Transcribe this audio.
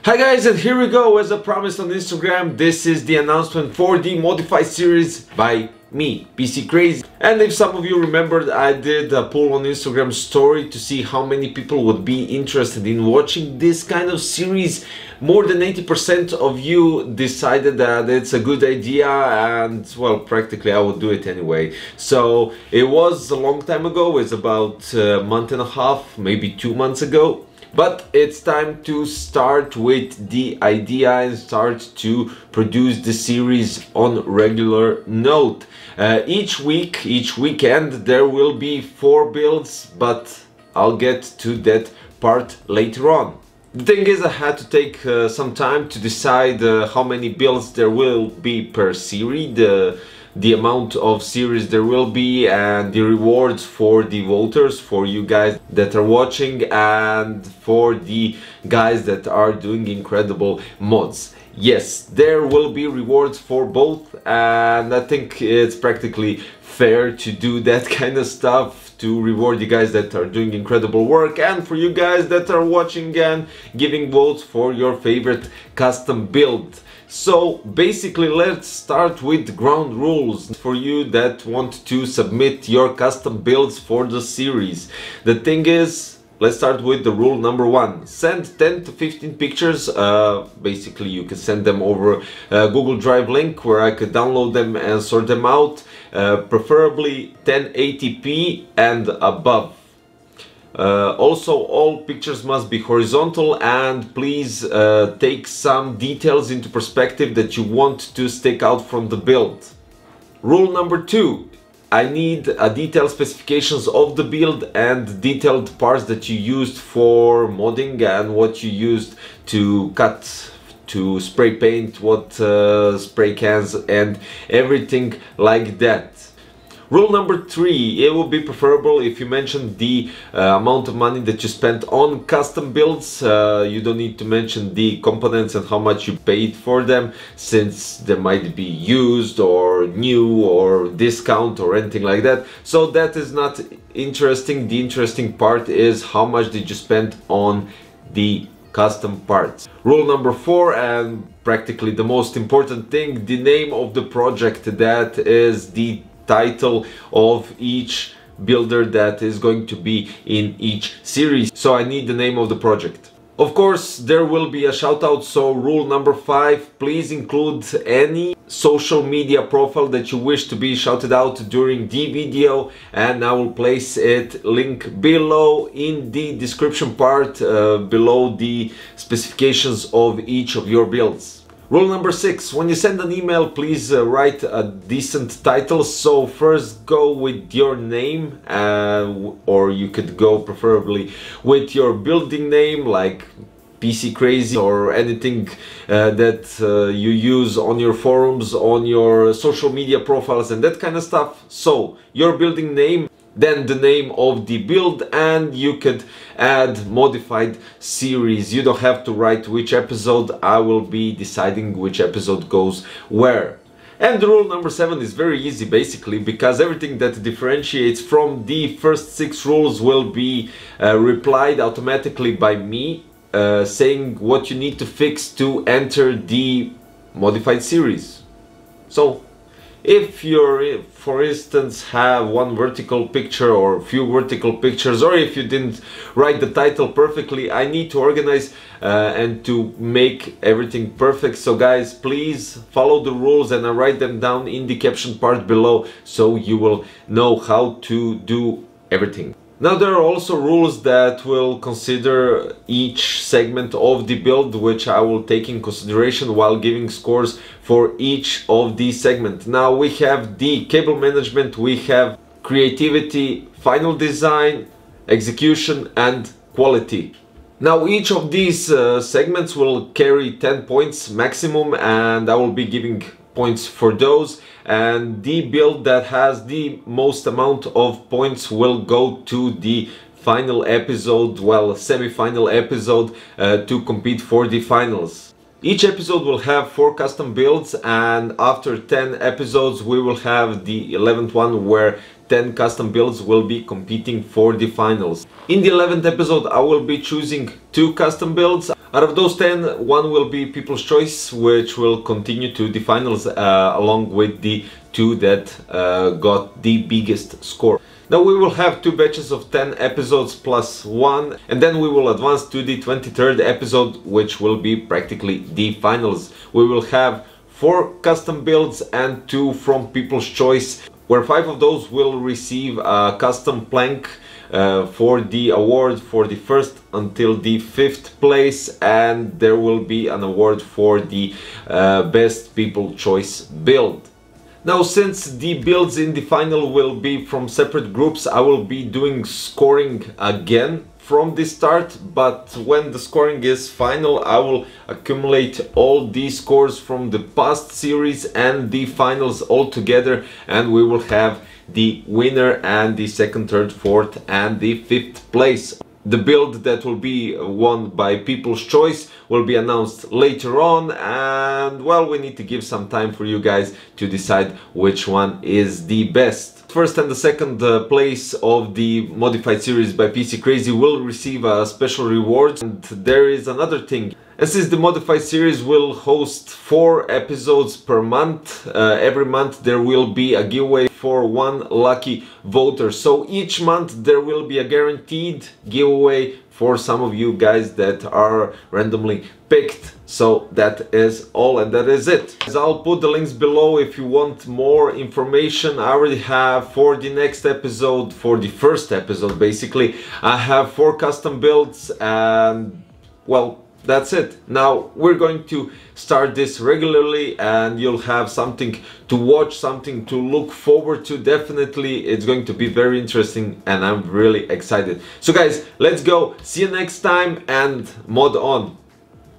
Hi guys, and here we go. As I promised on Instagram, this is the announcement for the Modify series by me, PC Crazy. And if some of you remembered, I did a poll on Instagram story to see how many people would be interested in watching this kind of series. More than 80% of you decided that it's a good idea, and well, practically I would do it anyway. So it was a long time ago, it's about a month and a half, maybe 2 months ago. But it's time to start with the idea and start to produce the series on regular note. Each week, each weekend, there will be 4 builds, but I'll get to that part later on. The thing is, I had to take some time to decide how many builds there will be per series, the amount of series there will be, and the rewards for the voters, for you guys that are watching, and for the guys that are doing incredible mods. Yes, there will be rewards for both, and I think it's practically fair to do that kind of stuff, to reward you guys that are doing incredible work, and for you guys that are watching and giving votes for your favorite custom build. So basically, let's start with ground rules for you that want to submit your custom builds for the series. The thing is, let's start with the rule number 1. Send 10 to 15 pictures. Basically, you can send them over Google Drive link where I could download them and sort them out. Preferably 1080p and above. Also, all pictures must be horizontal, and please take some details into perspective that you want to stick out from the build. Rule number 2. I need detailed specifications of the build and detailed parts that you used for modding and what you used to cut, to spray paint, what spray cans and everything like that. Rule number 3, it would be preferable if you mention the amount of money that you spent on custom builds. You don't need to mention the components and how much you paid for them, since they might be used or new or discount or anything like that. So that is not interesting. The interesting part is how much did you spend on the custom parts. Rule number 4, and practically the most important thing, the name of the project. That is the title of each builder that is going to be in each series. So I need the name of the project. Of course, there will be a shout out. So rule number 5, please include any social media profile that you wish to be shouted out during the video, and I will place it link below in the description part, below the specifications of each of your builds. Rule number 6, when you send an email, please write a decent title. So first go with your name, or you could go preferably with your building name, like PC Crazy or anything that you use on your forums, on your social media profiles and that kind of stuff. So your building name, then the name of the build, and you could add modified series. You don't have to write which episode. I will be deciding which episode goes where. And rule number 7 is very easy, basically, because everything that differentiates from the first 6 rules will be replied automatically by me, saying what you need to fix to enter the modified series. So if you, for instance, have one vertical picture or a few vertical pictures, or if you didn't write the title perfectly, I need to organize and to make everything perfect. So guys, please follow the rules, and I write them down in the caption part below, so you will know how to do everything. Now, there are also rules that will consider each segment of the build, which I will take in consideration while giving scores for each of these segments. Now, we have the cable management, we have creativity, final design, execution and quality. Now, each of these segments will carry 10 points maximum, and I will be giving points for those, and the build that has the most amount of points will go to the final episode, well, semi-final episode, to compete for the finals. Each episode will have 4 custom builds, and after 10 episodes we will have the 11th one where 10 custom builds will be competing for the finals. In the 11th episode I will be choosing 2 custom builds. Out of those 10, one will be People's Choice, which will continue to the finals along with the 2 that got the biggest score. Now we will have 2 batches of 10 episodes plus 1, and then we will advance to the 23rd episode, which will be practically the finals. We will have 4 custom builds and 2 from People's Choice, where 5 of those will receive a custom plank for the award for the 1st until the 5th place, and there will be an award for the best People's Choice build. Now, since the builds in the final will be from separate groups, I will be doing scoring again from the start, but when the scoring is final I will accumulate all the scores from the past series and the finals all together, and we will have the winner and the 2nd, 3rd, 4th and the 5th place. The build that will be won by People's Choice will be announced later on, and well, we need to give some time for you guys to decide which one is the best. First and the 2nd place of the modified series by PC Crazy will receive a special reward. And there is another thing. And since the modified series will host 4 episodes per month, every month there will be a giveaway for 1 lucky voter. So each month there will be a guaranteed giveaway for some of you guys that are randomly picked. So that is all, and that is it. I'll put the links below if you want more information. I already have for the next episode, for the 1st episode basically, I have 4 custom builds, and well, that's it. Now we're going to start this regularly, and you'll have something to watch, something to look forward to. Definitely it's going to be very interesting, and I'm really excited. So guys, let's go. See you next time, and mod on.